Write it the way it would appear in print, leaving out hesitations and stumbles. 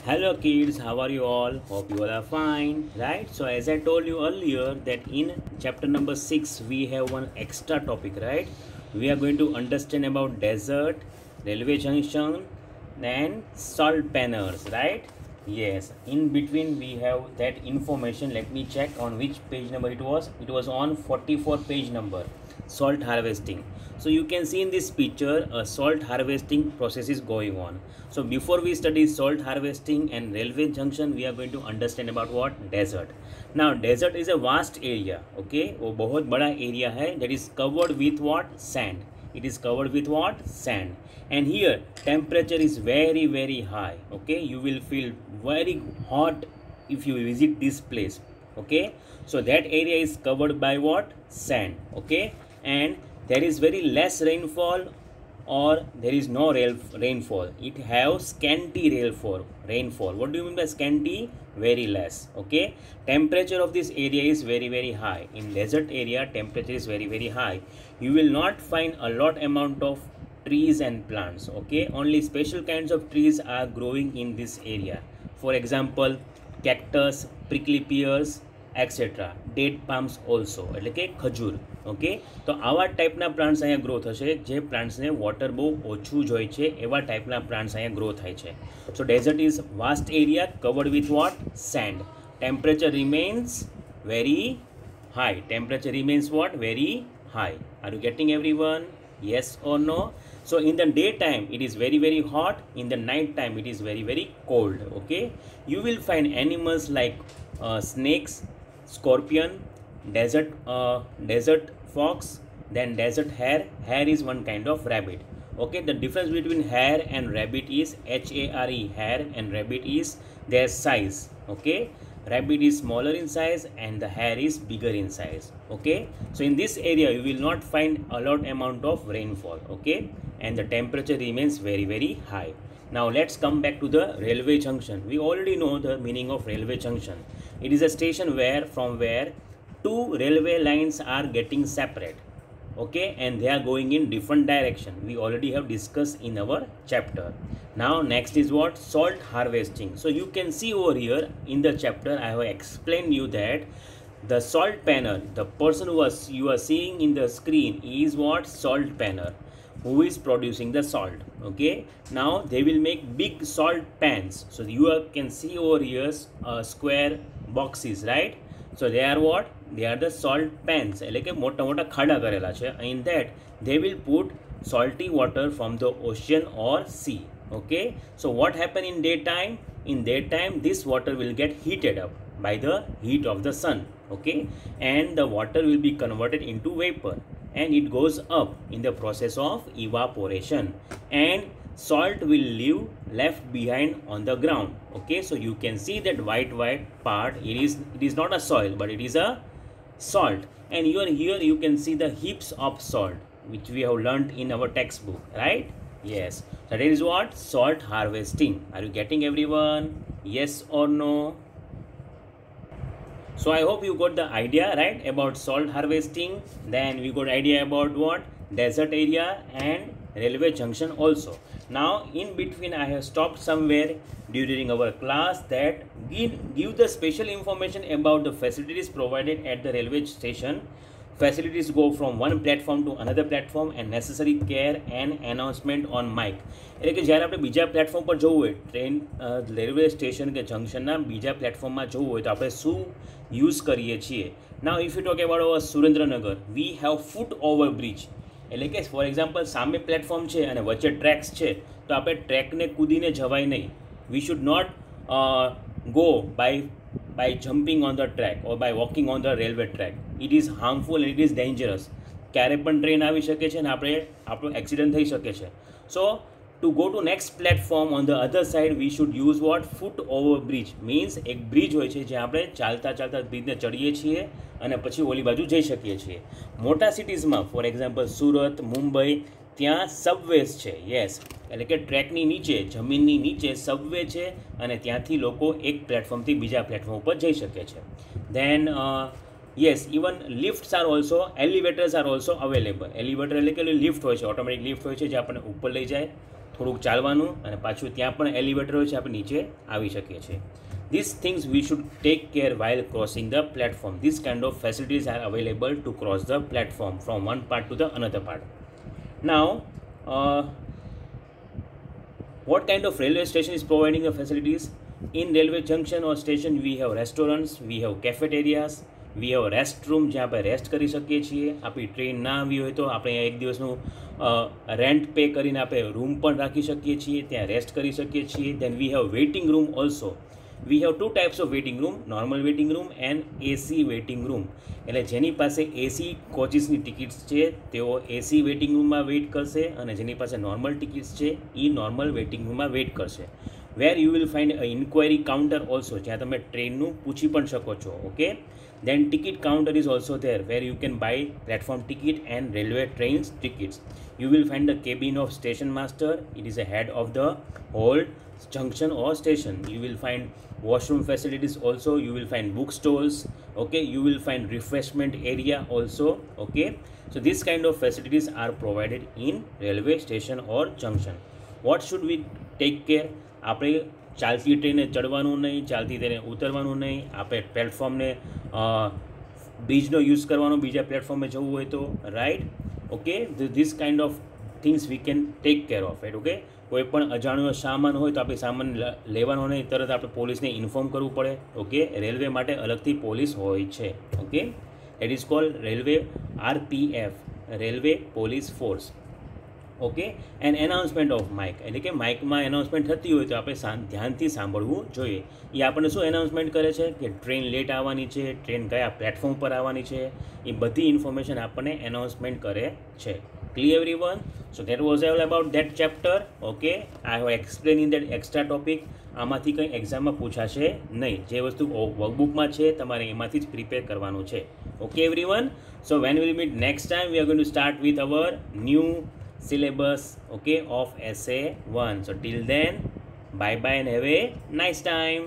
Hello kids, how are you all? Hope you all are fine, right? So as I told you earlier that in chapter number 6 we have one extra topic, right? We are going to understand about desert, railway junction and salt panners, right? Yes, in between we have that information. Let me check on which page number it was. It was on 44 page number, salt harvesting. So you can see in this picture a salt harvesting process is going on. So before we study salt harvesting and railway junction, we are going to understand about what desert. Now desert is a vast area, okay? वो बहुत बड़ा area है that is covered with what? Sand. It is covered with what? Sand. And here temperature is very high, okay? You will feel very hot if you visit this place, okay? So that area is covered by what? Sand, okay? And there is very less rainfall or there is no rainfall. It have scanty rainfall. What do you mean by scanty? Very less, okay? Temperature of this area is very high. In desert area temperature is very high. You will not find a lot amount of trees and plants, okay? Only special kinds of trees are growing in this area. For example, cactus, prickly pears, etcetera date palms also એટલે કે ખજૂર okay તો આવા ટાઈપના plants અહીંયા grow થશે જે પ્લાન્ટ્સને water બહુ ઓછું જોઈએ છે એવા ટાઈપના પ્લાન્ટ્સ અહીંયા ગ્રો થાય છે so desert is vast area covered with what sand temperature remains very high temperature remains what very high are you getting everyone yes or no? So in the daytime it is very hot, in the night time it is very cold, okay? You will find animals like snakes, scorpion, desert fox, then desert hare is one kind of rabbit, okay? The difference between hare and rabbit is hare, hare and rabbit is their size, okay? Rabbit is smaller in size and the hare is bigger in size, okay? So in this area you will not find a lot amount of rainfall, okay? And the temperature remains very high. Now let's come back to the railway junction. We already know the meaning of railway junction. It is a station from where two railway lines are getting separate, okay, and they are going in different direction. We already have discussed in our chapter. Now next is what? Salt harvesting. So you can see over here in the chapter I have explained you that the salt panner, the person who you are seeing in the screen is what? Salt panner, who is producing the salt, okay? Now they will make big salt pans. So you can see over here square boxes, right? So they are what? They are the salt pans, એટલે કે મોટા મોટા ખાડા કરેલા છે. In that they will put salty water from the ocean or sea, okay? So what happen in daytime? In daytime this water will get heated up by the heat of the sun, okay? And the water will be converted into vapor and it goes up in the process of evaporation, and salt will leave left behind on the ground, okay? So you can see that white part, it is not a soil but it is a salt, and here you can see the heaps of salt which we have learned in our textbook, right? Yes, that is what? Salt harvesting. Are you getting everyone? Yes or no? So I hope you got the idea, right, about salt harvesting. Then we got idea about what? Desert area and railway junction also. Now in between I have stopped somewhere during our class that give the special information about the facilities provided at the railway station. Facilities go from one platform to another platform and necessary care and announcement on mic. એટલે કે જ્યારે આપણે બીજા platform પર જવું હોય, train railway station કે જંકશનના બીજા પ્લેટફોર્મમાં જવું હોય તો આપણે શું યુઝ કરીએ છીએ? Now if you talk about Surendranagar, we have foot over bridge. એટલે કે ફોર એક્ઝામ્પલ સામે પ્લેટફોર્મ છે અને વચ્ચે ટ્રેક્સ છે તો આપણે ટ્રેકને કૂદીને જવાય નહીં. We should not go by jumping on the track or by walking on the railway track. It is harmful and it is dangerous. ક્યારે પણ ટ્રેન આવી શકે છે અને આપણો એક્સિડન્ટ થઈ શકે છે. So to go to next platform on the other side we should use what? Foot over bridge. Means એક બ્રિજ હોય છે જે આપણે ચાલતા બ્રિજને ચડીએ છીએ અને પછી ઓલી બાજુ જઈ શકીએ છીએ. મોટા સિટીઝમાં ફોર એક્ઝામ્પલ સુરત, મુંબઈ, ત્યાં સબવેઝ છે. યસ, એટલે કે ટ્રેકની નીચે, જમીનની નીચે સબવે છે અને ત્યાંથી લોકો એક પ્લેટફોર્મથી બીજા પ્લેટફોર્મ ઉપર જઈ શકે છે. Then yes, even lifts are also, elevators are also available. Elevator એટલે કે લિફ્ટ હોય છે, ઓટોમેટિક લિફ્ટ હોય છે જે આપણને ઉપર લઈ જાય, થોડુંક ચાલવાનું અને પાછું ત્યાં પણ એલિવેટર હોય છે, આપણે નીચે આવી શકીએ છીએ. These things we should take care while crossing the platform. These kind of facilities are available to cross the platform from one part to the another part. Now, what kind of railway station is providing the facilities? In railway junction or station we have restaurants, we have cafeterias, we have restroom જ્યાં આપણે rest કરી શકીએ છીએ. આપણી train ના આવી હોય તો આપણે એક દિવસનું રેન્ટ પે કરીને આપણે રૂમ પણ રાખી શકીએ છીએ, ત્યાં રેસ્ટ કરી શકીએ છીએ. Then we have waiting room also. We have two types of waiting room, normal waiting room and AC waiting room. એટલે જેની પાસે એસી કોચિસની ટિકિટ્સ છે તેઓ એસી વેઇટિંગ રૂમમાં વેઇટ કરશે અને જેની પાસે નોર્મલ ટિકિટ્સ છે એ નોર્મલ વેઇટિંગ રૂમમાં વેઇટ કરશે. Where you will find a inquiry counter also, જ્યાં તમે ટ્રેનનું પૂછી પણ શકો છો. Okay, then ticket counter is also there where you can buy platform ticket and railway trains tickets. You will find the cabin of station master. It is the head of the whole junction or station. You will find washroom facilities also. You will find bookstores. Okay, you will find refreshment area also. Okay, so this kind of facilities are provided in railway station or junction. What should we take care? આપણે ચાલતી ટ્રેને ચડવાનું નહીં, ચાલતી ટ્રેને ઉતરવાનું નહીં. આપણે પ્લેટફોર્મને બ્રિજનો use કરવાનો બીજા પ્લેટફોર્મે જવું હોય તો, right. Okay, this kind of things we can take care of it. Okay, કોઈ પણ અજાણ્યો સામાન હોય તો આપણે સામાન લેવાનો નહીં, તરત આપણે પોલીસને ઇન્ફોર્મ કરવું પડે. ઓકે, રેલવે માટે અલગથી પોલીસ હોય છે. Okay, it is called railway RPF, railway police force. Okay, and announcement of mike, એટલે કે માઇકમાં એનાઉન્સમેન્ટ થતી હોય તો આપણે ધ્યાનથી સાંભળવું જોઈએ. એ આપણને શું એનાઉન્સમેન્ટ કરે છે કે ટ્રેન લેટ આવવાની છે, ટ્રેન કયા પ્લેટફોર્મ પર આવવાની છે, એ બધી ઇન્ફોર્મેશન આપણને એનાઉન્સમેન્ટ કરે છે. Clear everyone? So that was all about that chapter. Okay, I have explained in that extra topic. આમાંથી કંઈ એક્ઝામમાં પૂછાશે નહીં. જે વસ્તુ વર્કબુકમાં છે તમારે એમાંથી જ પ્રિપેર કરવાનું છે. Okay everyone, so when will meet next time we are going to start with our new syllabus, okay, of essay 1. So till then, bye bye and have a nice time.